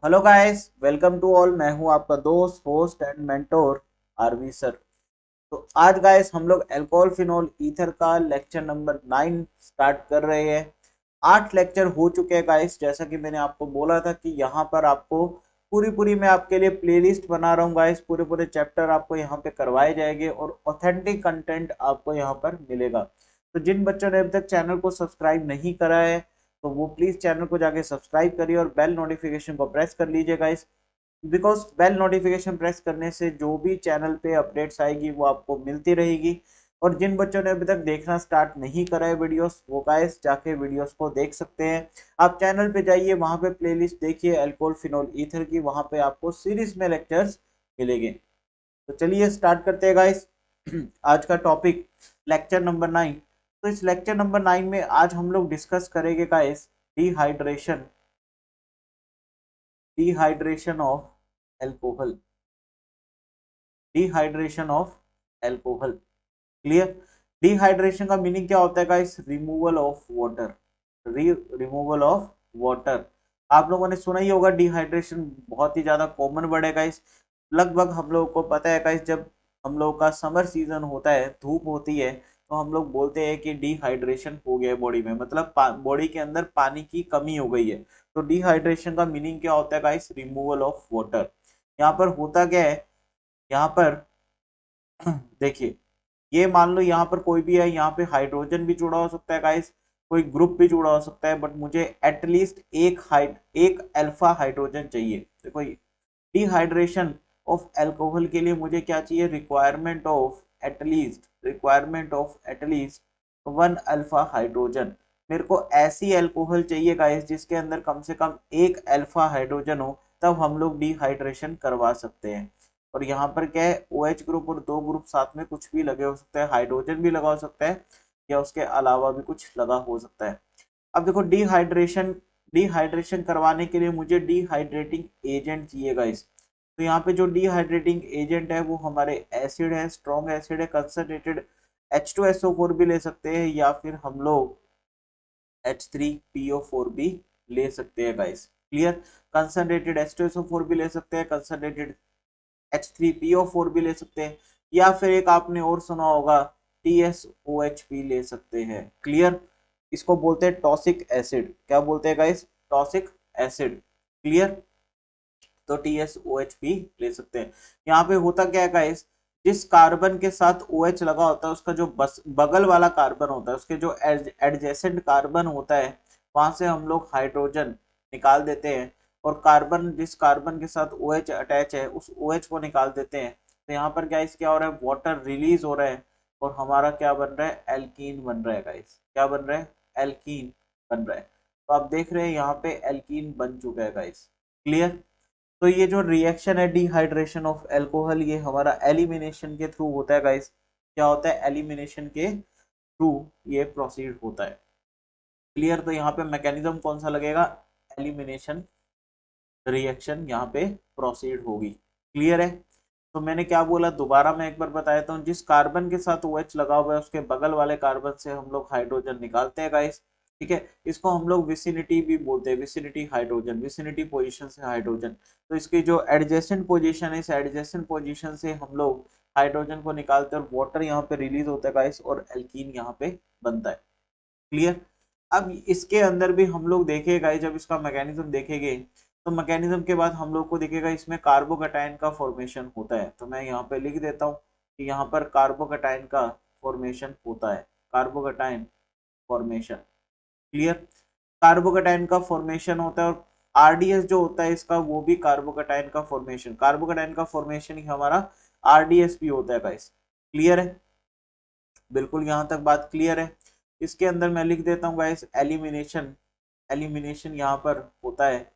Hello guys, welcome to all. मैं हूं आपका दोस्त, host and mentor RV sir. तो आज गाइस हम लोग अल्कोहल फिनोल ईथर का लेक्चर नंबर 9 स्टार्ट कर रहे हैं। 8 लेक्चर हो चुके हैं गाइस। जैसा कि मैंने आपको बोला था कि यहाँ पर आपको पूरी पूरी मैं आपके लिए प्लेलिस्ट बना रहा हूँ गाइस। पूरे पूरे चैप्टर आपको यहाँ पे करवाए जाएंगे और ऑथेंटिक कंटेंट आपको यहाँ पर मिलेगा। तो जिन बच्चों ने अभी तक चैनल को सब्सक्राइब नहीं करा है तो वो प्लीज चैनल को जाके सब्सक्राइब करिए और बेल नोटिफिकेशन को प्रेस कर लीजिए guys. Because bell notification press करने से जो भी चैनल पे अपडेट्स आएगी वो आपको मिलती रहेगी। और जिन बच्चों ने अभी तक देखना स्टार्ट नहीं करा है वीडियोस, वो गाइस जाके वीडियोस को देख सकते हैं। आप चैनल पे जाइए, वहां पे प्लेलिस्ट देखिए अल्कोहल फिनोल ईथर की, वहां पे आपको सीरीज में लेक्चर्स मिलेंगे। तो चलिए स्टार्ट करते हैं गाइस। आज का टॉपिक लेक्चर नंबर 9। तो इस लेक्चर नंबर 9 में आज हम लोग डिस्कस करेंगे guys dehydration dehydration of alcohol. Dehydration of alcohol. Clear. Dehydration का मीनिंग क्या होता है guys? Removal of water. Removal of water. आप लोगों ने सुना ही होगा डिहाइड्रेशन, बहुत ही ज्यादा कॉमन वर्ड है गाइस। लगभग हम लोगों को पता है गाइस, जब हम लोग का समर सीजन होता है, धूप होती है, तो हम लोग बोलते हैं कि डिहाइड्रेशन हो गया है बॉडी में, मतलब बॉडी के अंदर पानी की कमी हो गई है। तो डिहाइड्रेशन का मीनिंग क्या होता है गाइस? Removal of water. यहाँ पर होता क्या है, यहाँ पर देखिए, ये मान लो यहाँ पर कोई भी है, यहाँ पे हाइड्रोजन भी जुड़ा हो सकता है गाइस, कोई ग्रुप भी जुड़ा हो सकता है, बट मुझे एटलीस्ट एक अल्फा हाइड्रोजन चाहिए। देखो, डिहाइड्रेशन ऑफ अल्कोहल के लिए मुझे क्या चाहिए? Requirement of at least 1 alpha hydrogen. मेरे को ऐसी अल्कोहल चाहिए गाइस जिसके अंदर कम से कम एक अल्फा हाइड्रोजन हो, तब हम लोग डिहाइड्रेशन करवा सकते हैं। और यहाँ पर क्या है, ओ OH ग्रुप और 2 ग्रुप साथ में कुछ भी लगे हो सकते हैं, हाइड्रोजन भी लगा हो सकता है या उसके अलावा भी कुछ लगा हो सकता है। अब देखो, डिहाइड्रेशन डिहाइड्रेशन करवाने के लिए मुझे डिहाइड्रेटिंग एजेंट चाहिए गाइस। तो यहाँ पे जो डिहाइड्रेटिंग एजेंट है वो हमारे एसिड है, स्ट्रॉन्ग एसिड है, कंसनट्रेटेड H2SO4 भी ले सकते हैं, या फिर हम लोग H3PO4 भी ले सकते हैं गाइस। क्लियर। कंसनट्रेटेड H2SO4 भी ले सकते हैं, कंसनट्रेटेड H3PO4 भी ले सकते हैं, या फिर एक आपने और सुना होगा TSOH भी ले सकते हैं। क्लियर। इसको बोलते हैं टॉसिक एसिड। क्या बोलते हैं गाइस? टॉसिक एसिड। क्लियर। तो TSOH भी ले सकते हैं। यहाँ पे होता क्या है गाइस, जिस कार्बन के साथ OH लगा होता है उसका जो बगल वाला कार्बन होता है, उसके जो एडजेसेंट कार्बन होता है, वहां से हम लोग हाइड्रोजन निकाल देते हैं, और जिस कार्बन के साथ OH अटैच है उस OH को निकाल देते हैं। तो यहाँ पर गाइस क्या हो रहा है? वाटर रिलीज हो रहा है और हमारा क्या बन रहा है? एल्कीन बन रहा है गाइस। क्या बन रहा है? एल्कीन बन रहा है। तो आप देख रहे हैं यहाँ पे एल्कीन बन चुका है गाइस। क्लियर। तो ये जो रिएक्शन है डिहाइड्रेशन ऑफ अल्कोहल, ये हमारा एलिमिनेशन के थ्रू होता है गाइस। क्या होता है? एलिमिनेशन के थ्रू ये प्रोसीड होता है। क्लियर। तो यहाँ पे मैकेनिज्म कौन सा लगेगा? एलिमिनेशन रिएक्शन यहाँ पे प्रोसीड होगी। क्लियर है। तो मैंने क्या बोला, दोबारा मैं एक बार बता देता हूँ। जिस कार्बन के साथ OH लगा हुआ है उसके बगल वाले कार्बन से हम लोग हाइड्रोजन निकालते हैं गाइस। ठीक है। इसको हम लोग विसिनिटी भी बोलते हैं, विसिनिटी हाइड्रोजन, विसिनिटी पोजीशन से हाइड्रोजन। तो इसकी जो एडजेसेंट पोजीशन है, इस एडजेसेंट पोजीशन से हम लोग हाइड्रोजन को निकालते हैं और वाटर यहाँ पे रिलीज होता है गाइस, और एल्कीन यहाँ पे बनता है। क्लियर। अब इसके अंदर भी हम लोग देखेगा, जब इसका मैकेनिज्म देखेंगे तो मैकेनिज्म के बाद हम लोग को दिखेगा इसमें कार्बोकैटायन का फॉर्मेशन होता है। तो मैं यहाँ पे लिख देता हूँ कि यहाँ पर कार्बोकैटायन का फॉर्मेशन होता है। Carbocation formation. क्लियर। कार्बोकैटायन का फॉर्मेशन होता है, और आरडीएस जो होता है इसका, वो भी कार्बोकैटायन का फॉर्मेशन, कार्बोकैटायन का फॉर्मेशन ही हमारा आरडीएस भी होता है गाइस। क्लियर है। बिल्कुल यहाँ तक बात क्लियर है। इसके अंदर मैं लिख देता हूँ गाइस एलिमिनेशन। एलिमिनेशन यहाँ पर होता है,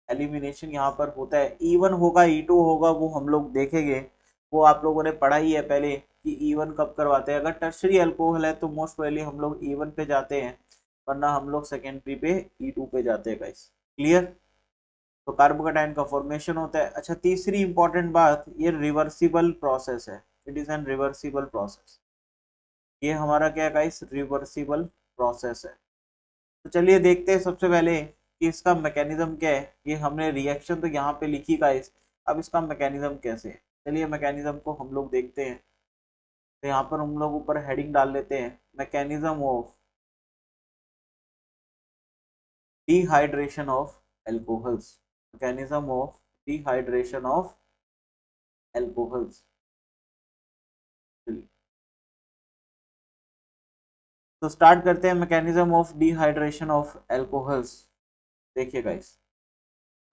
एलिमिनेशन यहाँ पर होता है। E1 होगा, E2 होगा, वो हम लोग देखेंगे। वो आप लोगों ने पढ़ा ही है पहले कि E1 कब करवाते हैं। अगर टर्शरी अल्कोहल है तो मोस्ट प्रोबेबली हम लोग E1 पे जाते हैं, वरना हम लोग सेकेंडरी पे E2 पे जाते हैं गाइस। क्लियर। तो कार्बोकैटायन का फॉर्मेशन होता है। अच्छा, तीसरी इंपॉर्टेंट बात, ये रिवर्सिबल प्रोसेस है। It is an reversible process. ये हमारा क्या है गाइस? रिवर्सिबल प्रोसेस है। तो चलिए देखते हैं सबसे पहले कि इसका मैकेनिज्म क्या है। ये हमने रिएक्शन तो यहाँ पे लिखी गाइस, अब इसका मैकेनिज्म कैसे है, चलिए मैकेनिज्म को हम लोग देखते हैं। तो यहाँ पर हम लोग ऊपर हेडिंग डाल लेते हैं, mechanism of dehydration of alcohols, mechanism of dehydration of alcohols. तो स्टार्ट करते हैं mechanism of dehydration of alcohols. देखिए गाइस,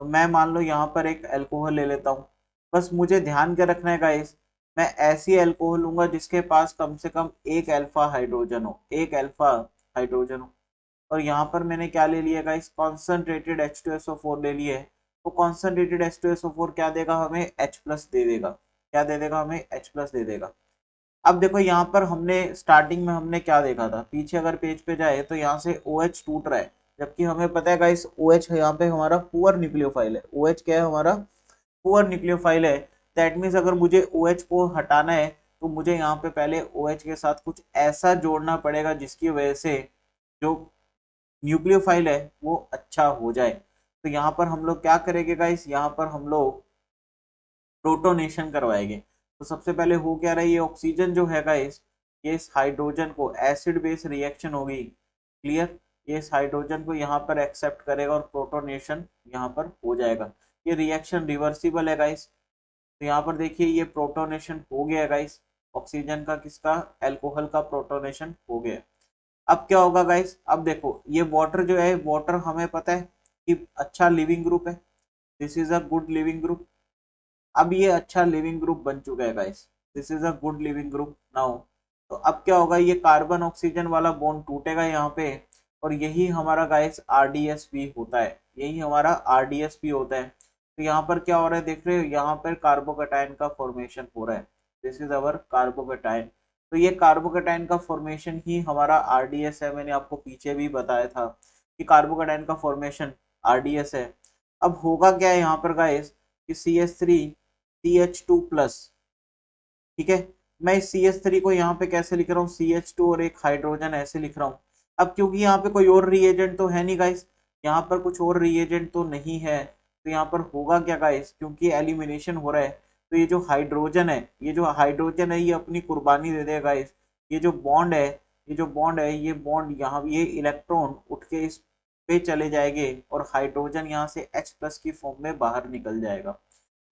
तो मैं मान लो यहाँ पर एक अल्कोहल ले लेता हूँ। बस मुझे ध्यान क्या रखना है गाइस, मैं ऐसी अल्कोहल लूंगा जिसके पास कम से कम एक अल्फा हाइड्रोजन हो, एक अल्फा हाइड्रोजन हो। और यहाँ पर मैंने क्या ले लिया गाइस, कॉन्सेंट्रेटेड H2SO4 ले लिया है। तो कॉन्सेंट्रेटेड H2SO4 क्या देगा हमें, H प्लस दे देगा। क्या दे देगा हमें, H प्लस दे देगा। अब देखो यहाँ पर हमने स्टार्टिंग में हमने क्या देखा था, पीछे अगर पेज पे जाए तो यहाँ से OH टूट रहा है, जबकि हमें पता है गाइस OH यहाँ पे हमारा पुअर न्यूक्लियोफाइल है। OH क्या है हमारा, पुअर न्यूक्लियोफाइल है। दैट मीन्स अगर मुझे OH को हटाना है तो मुझे यहाँ पे पहले OH के साथ कुछ ऐसा जोड़ना पड़ेगा जिसकी वजह से जो न्यूक्लियोफाइल है वो अच्छा हो जाए। तो यहाँ पर हम लोग क्या करेंगे गाइस, यहाँ पर हम लोग प्रोटोनेशन करवाएंगे। तो सबसे पहले हो क्या रहा है, ये ऑक्सीजन जो है गाइस, ये इस हाइड्रोजन को, एसिड बेस रिएक्शन होगी, क्लियर, ये इस हाइड्रोजन को यहाँ पर एक्सेप्ट करेगा और प्रोटोनेशन यहाँ पर हो जाएगा। ये रिएक्शन रिवर्सिबल है गाइस। तो यहाँ पर देखिए ये प्रोटोनेशन हो गया गाइस, ऑक्सीजन का, किसका, एल्कोहल का प्रोटोनेशन हो गया। अब क्या होगा गाइस, अब देखो ये वाटर जो है, वाटर हमें पता है कि अच्छा लिविंग ग्रुप है, this is a good leaving group. अब ये अच्छा लिविंग ग्रुप बन चुका है guys, this is a good leaving group now. तो अब क्या होगा, ये कार्बन ऑक्सीजन वाला बॉन्ड टूटेगा यहाँ पे, और यही हमारा गाइस आरडीएस भी होता है, यही हमारा आरडीएस भी होता है। तो यहाँ पर क्या हो रहा है, देख रहे हो, यहाँ पर कार्बोकेटाइन का फॉर्मेशन हो रहा है, दिस इज अवर कार्बोकेटाइन। तो ये कार्बोकेटाइन का फॉर्मेशन ही हमारा आरडीएस है। मैंने आपको पीछे भी बताया था कि कार्बोकेटाइन का फॉर्मेशन आरडीएस है। अब होगा क्या है यहाँ पर गाइस, कि CH3CH2 प्लस, ठीक है। मैं इस CH3 को यहाँ पे कैसे लिख रहा हूँ, CH2 और एक हाइड्रोजन ऐसे लिख रहा हूँ। अब क्योंकि यहाँ पे कोई और रिएजेंट तो है नहीं गाइस, यहाँ पर कुछ और रिएजेंट तो नहीं है, तो यहाँ पर होगा क्या गाइस, क्योंकि एलिमिनेशन हो रहा है, तो ये जो हाइड्रोजन है, ये जो हाइड्रोजन है, ये अपनी कुर्बानी दे देगा गाइस। ये जो बॉन्ड है, ये जो बॉन्ड है, ये बॉन्ड यहाँ, ये इलेक्ट्रॉन उठ के इस पे चले जाएंगे और हाइड्रोजन यहाँ से H प्लस की फॉर्म में बाहर निकल जाएगा।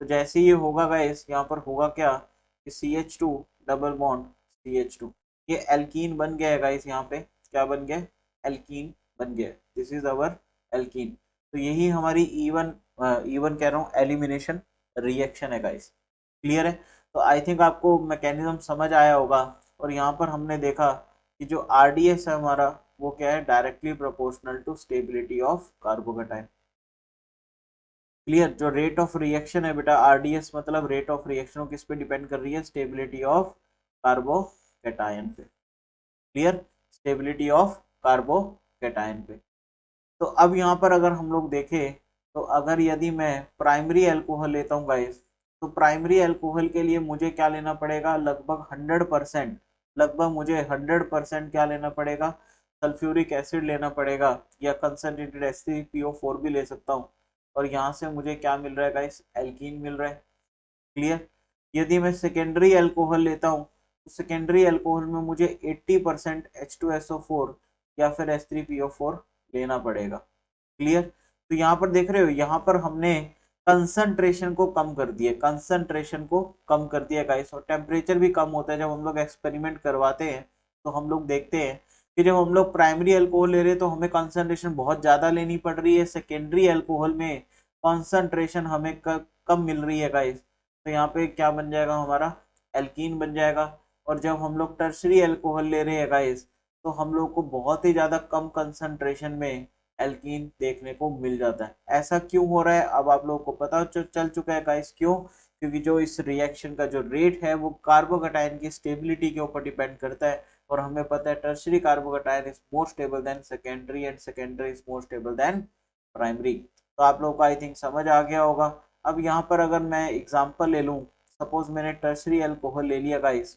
तो जैसे ये होगा गाइस, यहाँ पर होगा क्या, कि CH2 डबल बॉन्ड CH2, ये एल्कीन बन गया है गाइस। यहाँ पे क्या बन गया, एल्कीन बन गया, दिस इज अवर एल्कीन। तो यही हमारी E1 E1 कह रहा हूँ, एलिमिनेशन रिएक्शन है गाइस, क्लियर है। तो आई थिंक आपको मैकेनिज्म समझ आया होगा। और यहाँ पर हमने देखा कि जो RDS है हमारा, वो क्या है, directly proportional to stability of carbocation, clear. जो रेट ऑफ रिएक्शन है बेटा, आरडीएस मतलब रेट ऑफ रिएक्शन किस पे डिपेंड कर रही है, स्टेबिलिटी ऑफ कार्बोकेटायन पे, क्लियर, स्टेबिलिटी ऑफ कार्बोकेटायन पे। तो अब यहाँ पर अगर हम लोग देखें, तो अगर यदि मैं प्राइमरी अल्कोहल लेता हूँ गाइस, तो प्राइमरी अल्कोहल के लिए मुझे क्या लेना पड़ेगा, लगभग 100%, लगभग मुझे 100% क्या लेना पड़ेगा, सल्फ्यूरिक एसिड लेना पड़ेगा, या कंसनट्रेटेड H3PO4 भी ले सकता हूँ। और यहाँ से मुझे क्या मिल रहा है गाइस, एल्कीन मिल रहा है, क्लियर। यदि मैं सेकेंडरी अल्कोहल लेता हूँ, तो सेकेंडरी अल्कोहल में मुझे 80% H2SO4 या फिर H3PO4 लेना पड़ेगा, क्लियर। तो यहाँ पर देख रहे हो, यहाँ पर हमने कंसंट्रेशन को कम कर दिया, कंसंट्रेशन को कम कर दिया गाइस। और टेम्परेचर भी कम होता है जब हम लोग एक्सपेरिमेंट करवाते हैं। तो हम लोग देखते हैं कि जब हम लोग प्राइमरी अल्कोहल ले रहे हैं तो हमें कंसंट्रेशन बहुत ज़्यादा लेनी पड़ रही है, सेकेंडरी अल्कोहल में कंसंट्रेशन हमें कम मिल रही है गाइस। तो यहाँ पे क्या बन जाएगा हमारा, एल्कीन बन जाएगा। और जब हम लोग टर्सरी अल्कोहल ले रहे हैं गाइस, तो हम लोग को बहुत ही ज़्यादा कम कंसंट्रेशन में एल्कीन देखने को मिल जाता है। ऐसा क्यों हो रहा है, अब आप लोगों को पता चल चुका है गाइस, क्यों, क्योंकि जो इस रिएक्शन का जो रेट है वो कार्बोकेटाइन की स्टेबिलिटी के ऊपर डिपेंड करता है। और हमें पता है tertiary carbocation is more stable then secondary, and secondary is more stable then primary. तो आप लोगों को आई थिंक समझ आ गया होगा। अब यहाँ पर अगर मैं एग्जांपल ले लूँ, सपोज मैंने टर्शरी अल्कोहल ले लिया गाइस,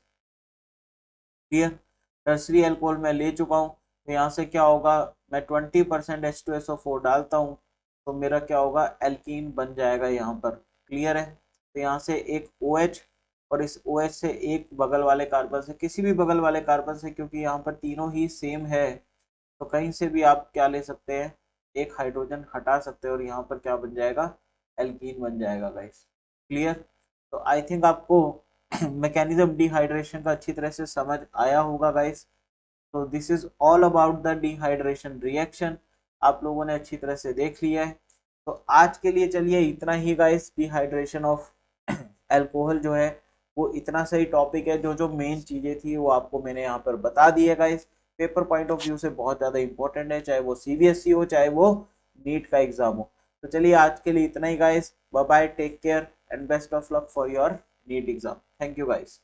क्लियर, टर्शरी अल्कोहल मैं ले चुका हूँ। तो यहाँ से क्या होगा, मैं 20% H2SO4 डालता हूँ, तो मेरा क्या होगा, एल्कीन बन जाएगा यहाँ पर। क्लियर है? तो यहाँ से एक OH और इस OH से एक बगल वाले कार्बन से, किसी भी बगल वाले कार्बन से, क्योंकि यहाँ पर तीनों ही सेम है, तो कहीं से भी आप क्या ले सकते हैं, एक हाइड्रोजन हटा सकते हैं और यहाँ पर क्या बन जाएगा, एल्कीन बन जाएगा गाइस। क्लियर? तो आई थिंक आपको मैकेनिज्म डिहाइड्रेशन का अच्छी तरह से समझ आया होगा गाइस। तो this is all about the dehydration reaction, आप लोगों ने अच्छी तरह से देख लिया है। तो आज के लिए चलिए इतना ही गाइस। डिहाइड्रेशन ऑफ अल्कोहल जो है वो इतना सही टॉपिक है, जो जो मेन चीजें थी वो आपको मैंने यहाँ पर बता दी है guys. Paper point of view से बहुत ज्यादा इंपॉर्टेंट है, चाहे वो CBSE हो चाहे वो नीट का एग्जाम हो। तो चलिए आज के लिए इतना ही guys. Bye bye, take care and best of luck for your NEET exam. Thank you guys.